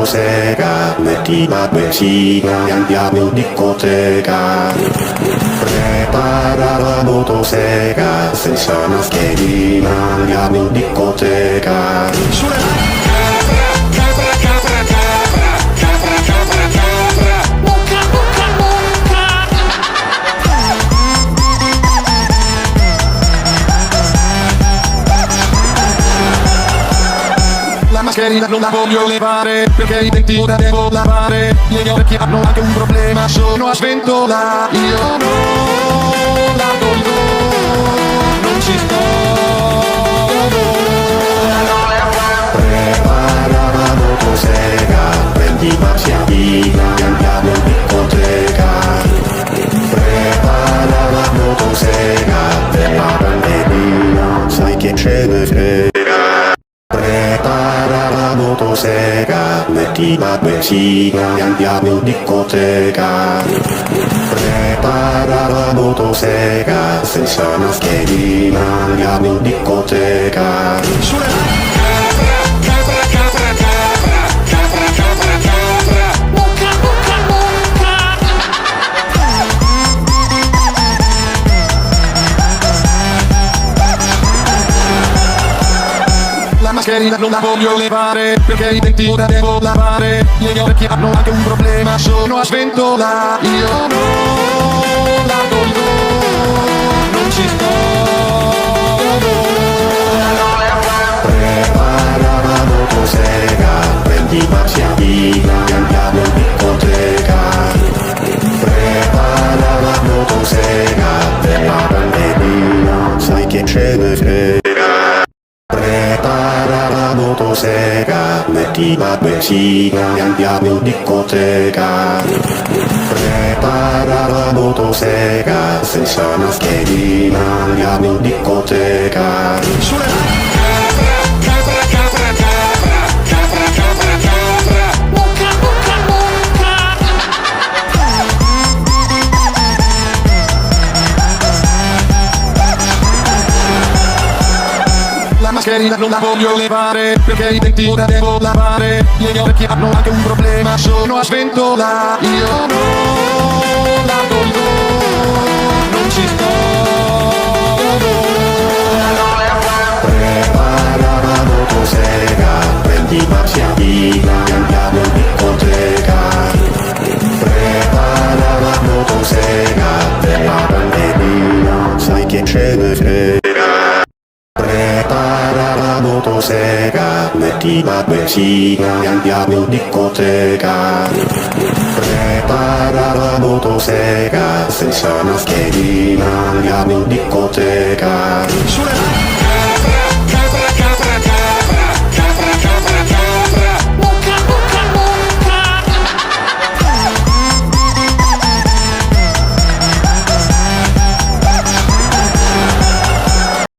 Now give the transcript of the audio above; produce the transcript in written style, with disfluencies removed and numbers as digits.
motosega, metti la benzina e andiamo in discoteca. Prepara la motosega, senza mascherina, andiamo in discoteca. La mascherina non la voglio levare, perché i denti ora devo lavare. I miei orecchi hanno anche un problema, sono a sventola. Io non la voglio, non ci sto. Prepara la motosega, prendi la chiavina e andiamo in discoteca. Prepara la motosega per la pandemia, sai che ce ne frega. Prepara la motosega, metti la benzina e andiamo in discoteca. Prepara la motosega, senza mascherina, andiamo in discoteca. La mascherina non la voglio levare, perché i denti ora devo lavare. I miei orecchi hanno anche un problema, sono a sventola. Io non la voglio, non ci sto. Prepara la motosega, prendi la chiavina e andiamo in discoteca. Prepara la motosega per la pandemia, sai che ce ne frega. Prepara la motosega, metti la benzina e andiamo in discoteca. Prepara la motosega, senza mascherina, andiamo in discoteca. La mascherina non la voglio levare, perché i denti ora devo lavare. I miei orecchi hanno anche un problema, sono a sventola. Io non la voglio, non ci sto. Prepara la motosega, prendi la chiavina e andiamo in discoteca. Prepara la motosega per la pandemia, sai che ce ne frega. Prepara la motosega, metti la benzina e andiamo in discoteca. Prepara la motosega, senza mascherina, andiamo in discoteca.